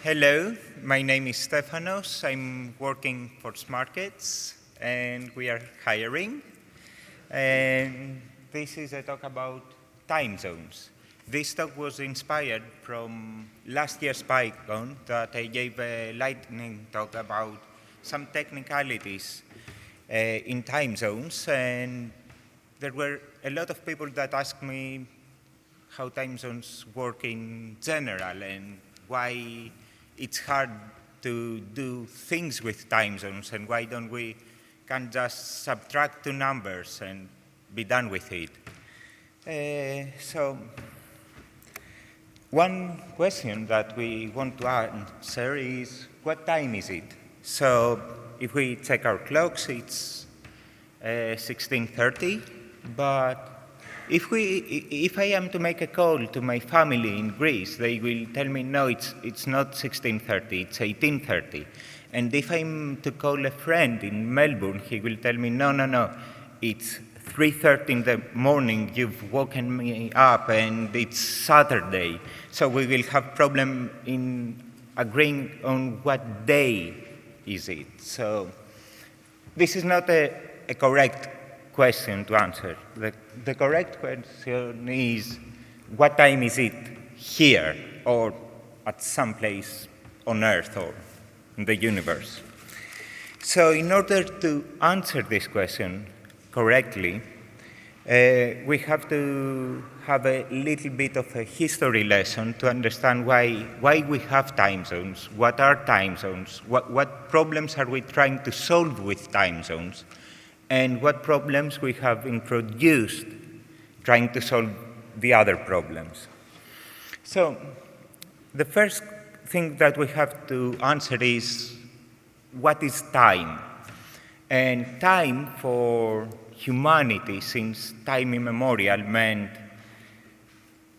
Hello, my name is Stephanos. I'm working for Smarkets, and we are hiring. And this is a talk about time zones. This talk was inspired from last year's Pycon that I gave a lightning talk about some technicalities in time zones, and there were a lot of people that asked me how time zones work in general and why it's hard to do things with time zones and why don't we can just subtract two numbers and be done with it. So one question that we want to answer is, what time is it? So if we check our clocks, it's 16:30, but if I am to make a call to my family in Greece, they will tell me, no, it's not 16:30, it's 18:30. And if I'm to call a friend in Melbourne, he will tell me, no, it's 3:30 in the morning, you've woken me up, and it's Saturday. So we will have problem in agreeing on what day is it. So this is not a correct question to answer. The correct question is, what time is it here or at some place on Earth or in the universe? So in order to answer this question correctly, we have to have a little bit of a history lesson to understand why we have time zones, what are time zones, what problems are we trying to solve with time zones, and what problems we have introduced trying to solve the other problems. So the first thing that we have to answer is, what is time? And time for humanity since time immemorial meant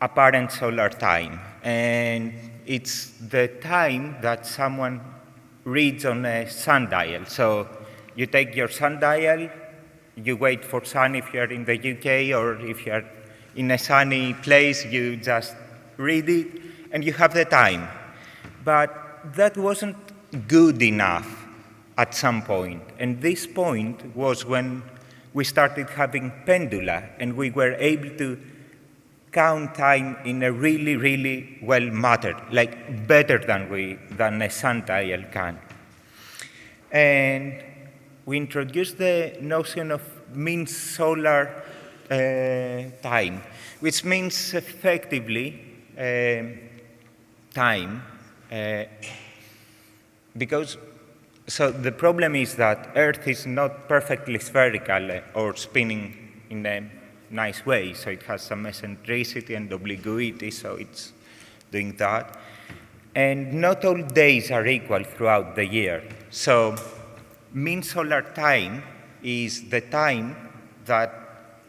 apparent solar time. And it's the time that someone reads on a sundial. So you take your sundial, you wait for sun if you're in the UK, or if you're in a sunny place, you just read it, and you have the time. But that wasn't good enough at some point. And this point was when we started having pendula, and we were able to count time in a really, really well method, like better than a sundial can. And we introduced the notion of mean solar time, which means effectively time, so the problem is that Earth is not perfectly spherical or spinning in a nice way, so it has some eccentricity and obliquity, so it's doing that. And not all days are equal throughout the year. So mean solar time is the time that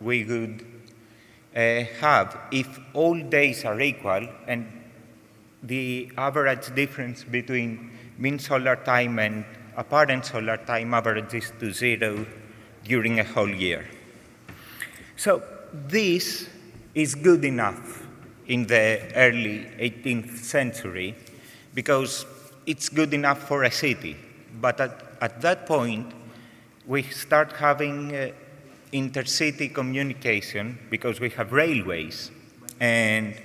we would have if all days are equal and the average difference between mean solar time and apparent solar time averages to 0 during a whole year. So this is good enough in the early 18th century because it's good enough for a city. But at that point, we start having intercity communication because we have railways. And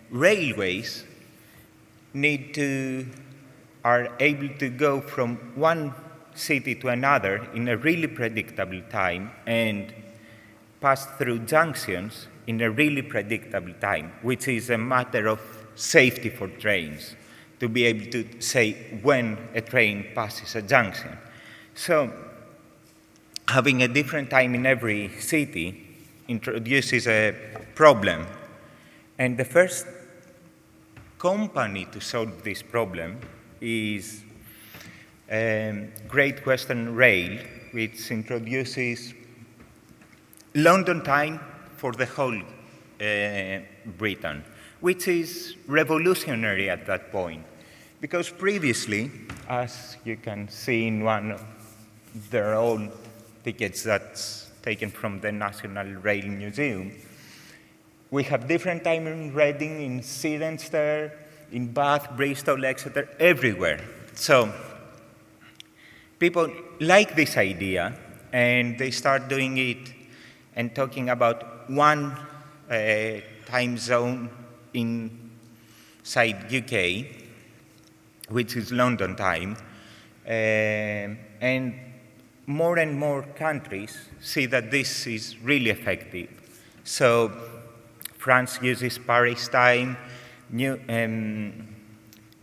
railways are able to go from one city to another in a really predictable time and pass through junctions in a really predictable time, which is a matter of safety for trains, to be able to say when a train passes a junction. So having a different time in every city introduces a problem. And the first company to solve this problem is Great Western Rail, which introduces London time for the whole Britain, which is revolutionary at that point. Because previously, as you can see in one of their own tickets that's taken from the National Rail Museum, we have different time in Reading, in Cirencester, in Bath, Bristol, Exeter, everywhere. So people like this idea, and they start doing it and talking about one time zone inside UK, which is London time. And more countries see that this is really effective. So France uses Paris time,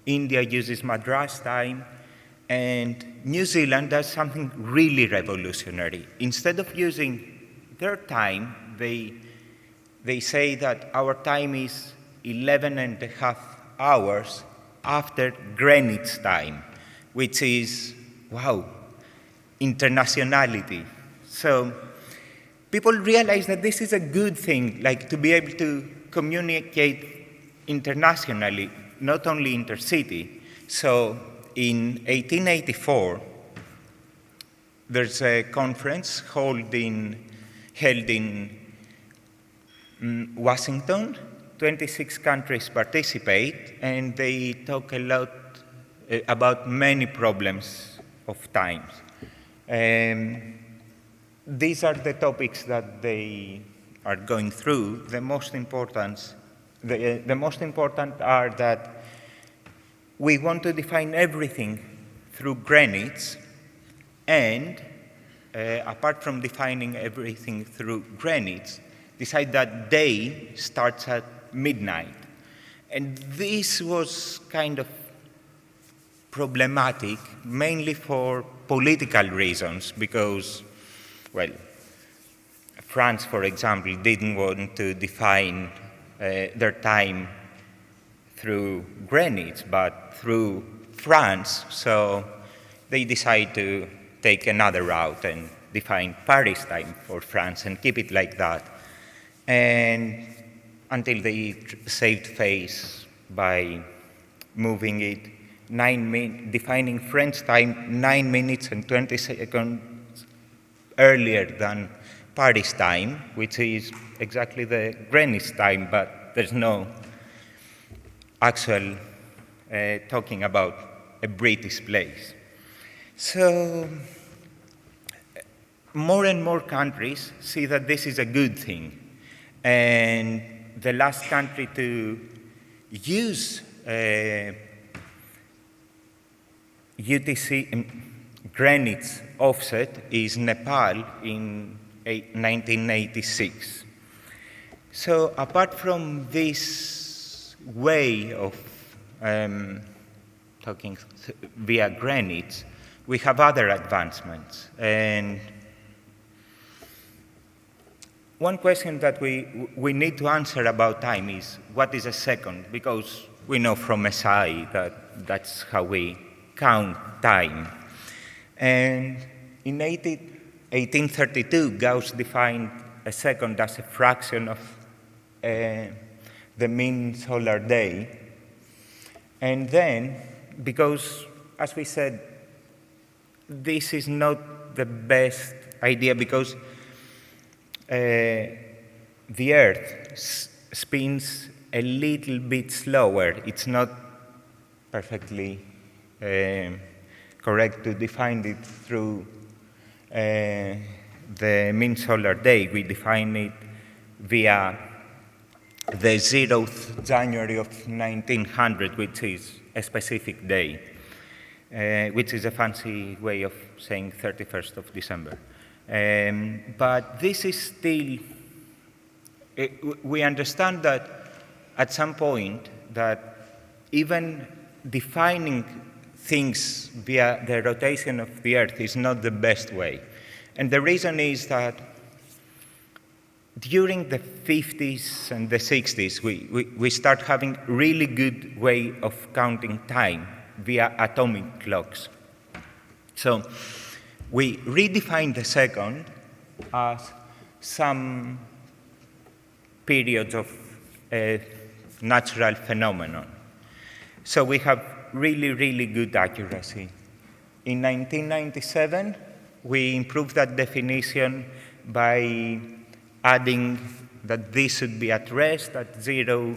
India uses Madras time, and New Zealand does something really revolutionary. Instead of using their time, they say that our time is 11 and a half hours after Greenwich time, which is, wow, internationality. So people realize that this is a good thing, like to be able to communicate internationally, not only intercity. So in 1884, there's a conference held in Washington. 26 countries participate, and they talk a lot about many problems of times. These are the topics that they are going through. The most important are that we want to define everything through Greenwich, and apart from defining everything through Greenwich, decide that day starts at midnight. And this was kind of problematic, mainly for political reasons, because, well, France, for example, didn't want to define their time through Greenwich, but through France, so they decided to take another route and define Paris time for France and keep it like that. And until they saved face by moving it defining French time 9 minutes and 20 seconds earlier than Paris time, which is exactly the Greenwich time, but there's no actual talking about a British place. So more and more countries see that this is a good thing. And the last country to use UTC Greenwich offset is Nepal in 1986. So apart from this way of talking via Greenwich, we have other advancements. And one question that we need to answer about time is, what is a second? Because we know from SI that that's how we count time. And in 1832, Gauss defined a second as a fraction of the mean solar day. And then, because, as we said, this is not the best idea, because the Earth spins a little bit slower. It's not perfectly correct to define it through the mean solar day. We define it via the 0th January of 1900, which is a specific day, which is a fancy way of saying 31st of December. But this is still, we understand that at some point that even defining things via the rotation of the Earth is not the best way. And the reason is that during the 50s and the 60s, we start having really good way of counting time via atomic clocks. So we redefine the second as some periods of a natural phenomenon. So we have really, really good accuracy. In 1997, we improved that definition by adding that this should be at rest at 0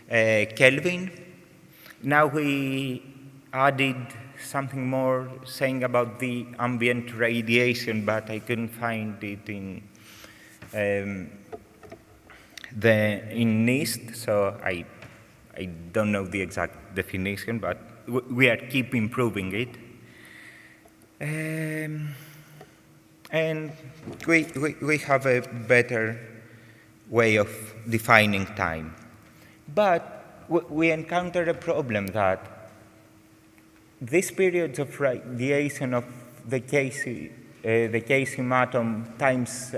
Kelvin. Now we added something more saying about the ambient radiation, but I couldn't find it in NIST, so I don't know the exact definition, but we are keep improving it. And we have a better way of defining time. But we encounter a problem that these periods of radiation of the caesium atom times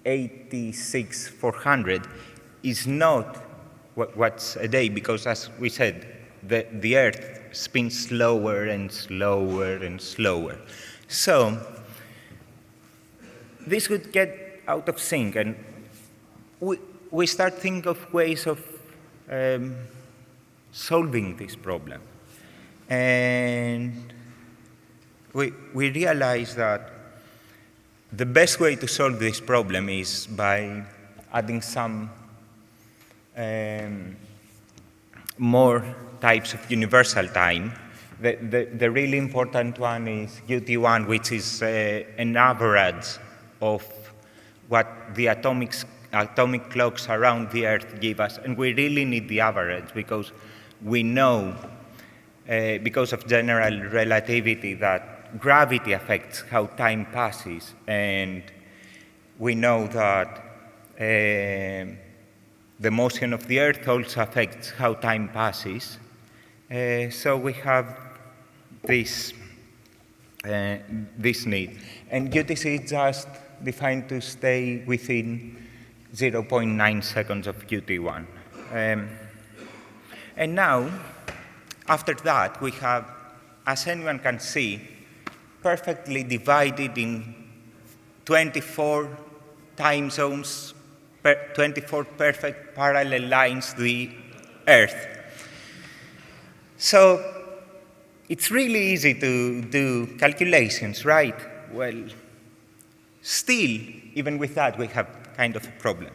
86,400 is not what's a day, because as we said, the Earth spins slower and slower and slower. So this would get out of sync, and we start thinking of ways of solving this problem. And we realize that the best way to solve this problem is by adding some more types of universal time. The really important one is UT1, which is an average of what the atomic clocks around the Earth give us. And we really need the average because we know, because of general relativity, that gravity affects how time passes. And we know that the motion of the Earth also affects how time passes. So we have this need. And UTC is just defined to stay within 0.9 seconds of QT1. And now, after that, we have, as anyone can see, perfectly divided in 24 time zones, 24 perfect parallel lines to the Earth. So it's really easy to do calculations, right? Well, still, even with that, we have kind of a problem.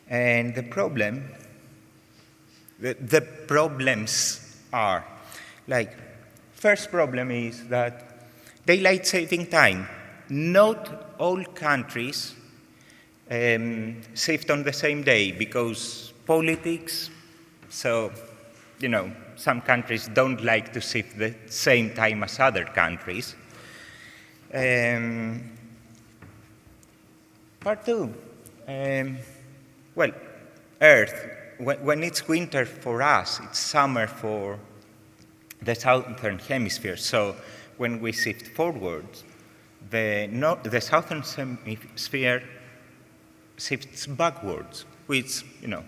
And the problems are, like, first problem is that daylight saving time. Not all countries shift on the same day because politics, so, you know, some countries don't like to shift the same time as other countries. Part two, well, Earth, when it's winter for us, it's summer for the southern hemisphere. So when we shift forwards, the southern hemisphere shifts backwards, which, you know,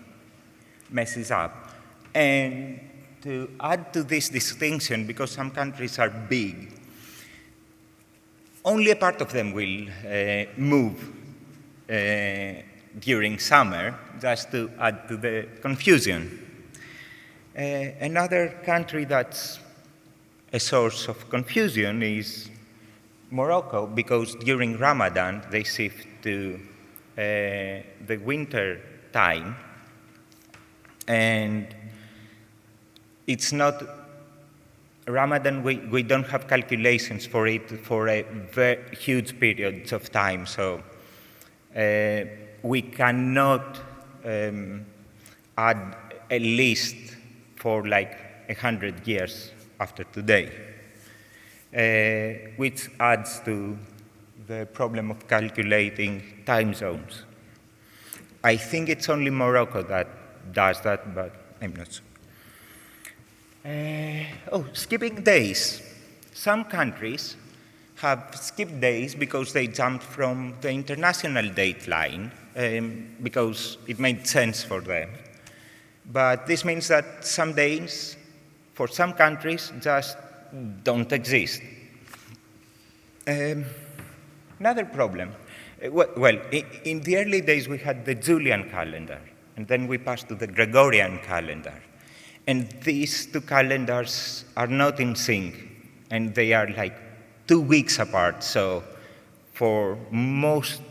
messes up. And to add to this distinction, because some countries are big, only a part of them will move during summer, just to add to the confusion. Another country that's a source of confusion is Morocco, because during Ramadan they shift to the winter time, and it's not Ramadan. We don't have calculations for it for a very huge periods of time, so we cannot add a list for like 100 years after today, which adds to the problem of calculating time zones. I think it's only Morocco that does that, but I'm not sure. Skipping days. Some countries have skipped days because they jumped from the international date line because it made sense for them. But this means that some days, for some countries, just don't exist. Another problem. Well, in the early days, we had the Julian calendar, and then we passed to the Gregorian calendar. And these two calendars are not in sync, and they are like 2 weeks apart. So for most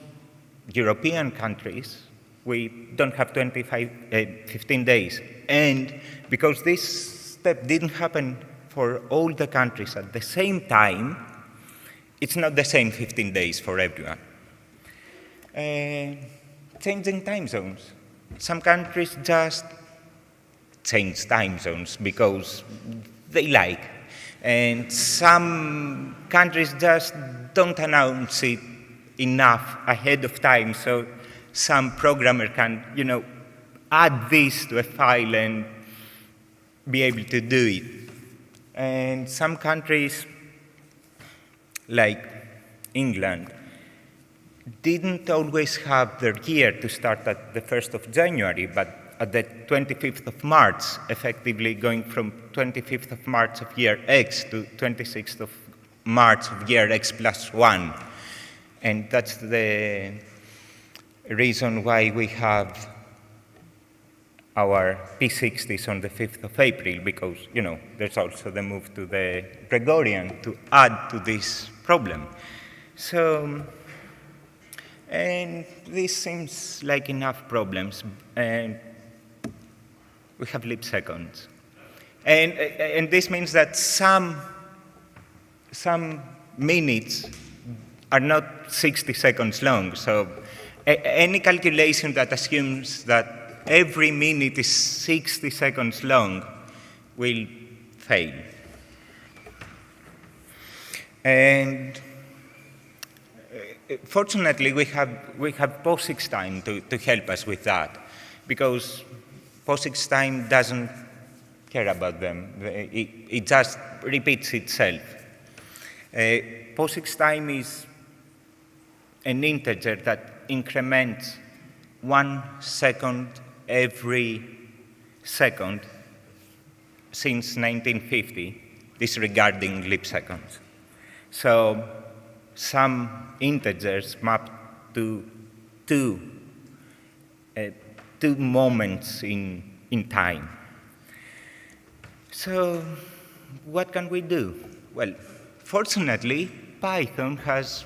European countries, we don't have 15 days. And because these step didn't happen for all the countries at the same time, it's not the same 15 days for everyone. Changing time zones. Some countries just change time zones because they like. And some countries just don't announce it enough ahead of time, so some programmer can, add this to a file and be able to do it. And some countries, like England, didn't always have their year to start at the 1st of January, but at the 25th of March, effectively going from 25th of March of year X to 26th of March of year X plus 1. And that's the reason why we have our P60s on the 5th of April, because, there's also the move to the Gregorian to add to this problem. So, and this seems like enough problems. And we have leap seconds. And this means that some minutes are not 60 seconds long. So any calculation that assumes that every minute is 60 seconds long will fail. And fortunately, we have POSIX time to help us with that, because POSIX time doesn't care about them. It just repeats itself. POSIX time is an integer that increments 1 second every second since 1950, disregarding leap seconds. So some integers map to two moments in time. So what can we do? Well, fortunately, Python has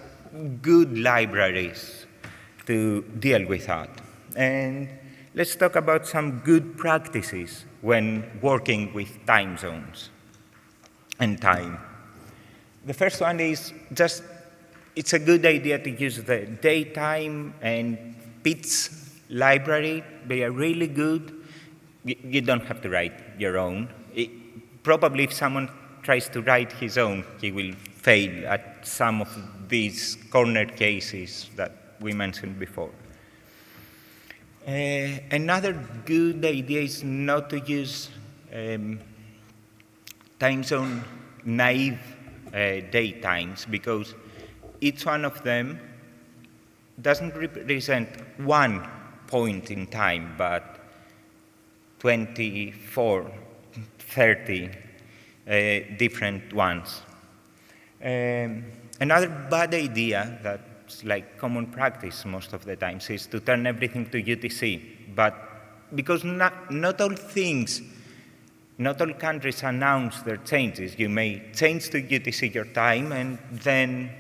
good libraries to deal with that. And let's talk about some good practices when working with time zones and time. The first one is it's a good idea to use the datetime and bits library. They are really good. You don't have to write your own. Probably if someone tries to write his own, he will fail at some of these corner cases that we mentioned before. Another good idea is not to use time zone naive datetimes, because each one of them doesn't represent one point in time, but 24, 30 different ones. Another bad idea that's like common practice most of the times is to turn everything to UTC, but because not all countries announce their changes. You may change to UTC your time, and then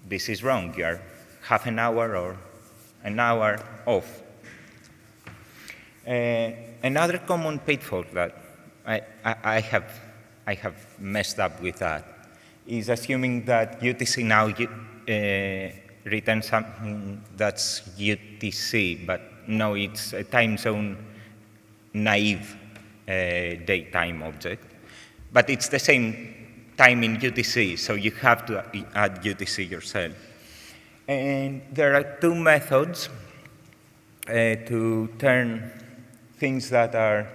this is wrong. You are half an hour or an hour off. Another common pitfall that I have messed up with that is assuming that UTC now returns something that's UTC, but no, it's a time zone naive datetime object. But it's the same time in UTC, so you have to add UTC yourself. And there are two methods to turn things that are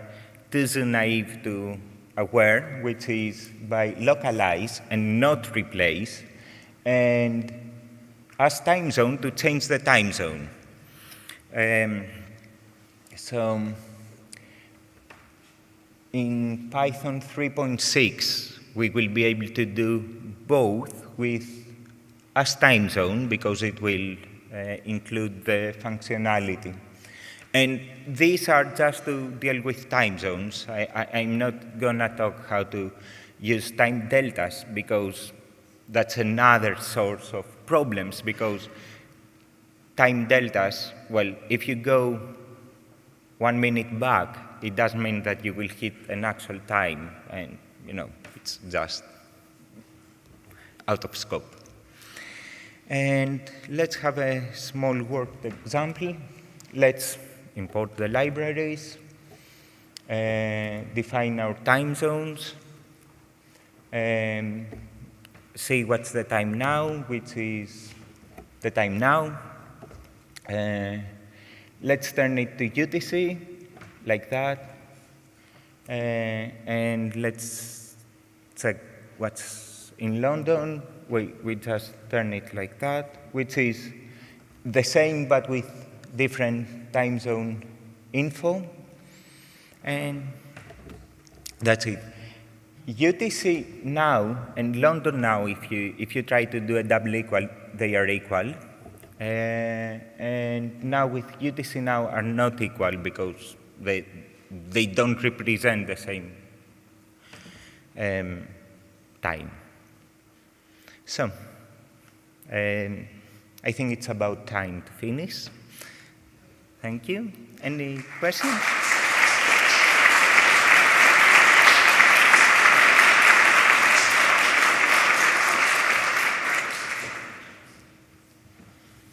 too naive to aware, which is by localize and not replace, and as time zone to change the time zone. So in Python 3.6, we will be able to do both with as time zone, because it will include the functionality. And these are just to deal with time zones. I'm not going to talk how to use time deltas, because that's another source of problems, because time deltas, well, if you go 1 minute back, it doesn't mean that you will hit an actual time, and it's just out of scope. And let's have a small worked example. Let's import the libraries, define our time zones, see what's the time now, which is the time now. Let's turn it to UTC, like that. And let's check what's in London. We just turn it like that, which is the same but with different time zone info. And that's it. UTC now and London now, if you try to do a double equal, they are equal. And now with UTC now are not equal because they don't represent the same time. So I think it's about time to finish. Thank you. Any questions?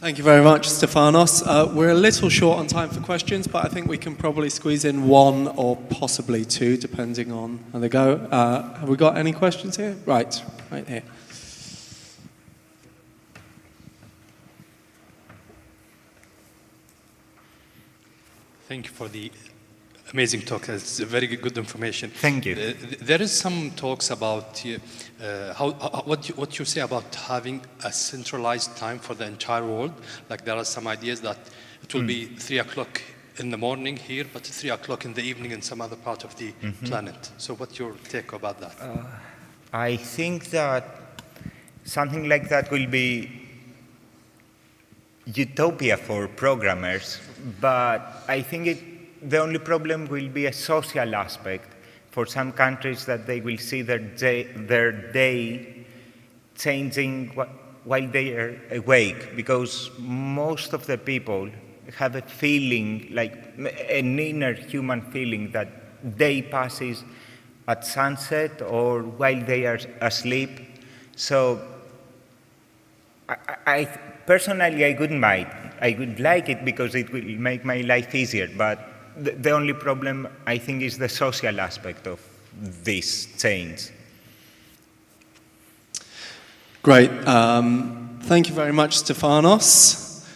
Thank you very much, Stephanos. We're a little short on time for questions, but I think we can probably squeeze in one or possibly two, depending on how they go. Have we got any questions here? Right here. Thank you for the amazing talk. It's very good information. Thank you. There is some talks about what you say about having a centralized time for the entire world. Like there are some ideas that it will be 3 o'clock in the morning here, but 3 o'clock in the evening in some other part of the planet. So what's your take about that? I think that something like that will be utopia for programmers, but I think the only problem will be a social aspect for some countries, that they will see their day changing while they are awake, because most of the people have a feeling, like an inner human feeling, that day passes at sunset or while they are asleep. So I personally, I wouldn't mind. I would like it because it will make my life easier, but the only problem, I think, is the social aspect of this change. Great. Thank you very much, Stephanos.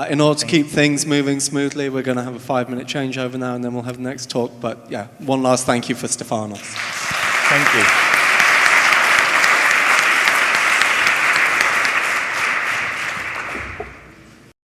In order to keep things moving smoothly, we're going to have a 5-minute changeover now, and then we'll have the next talk. But yeah, one last thank you for Stephanos. Thank you.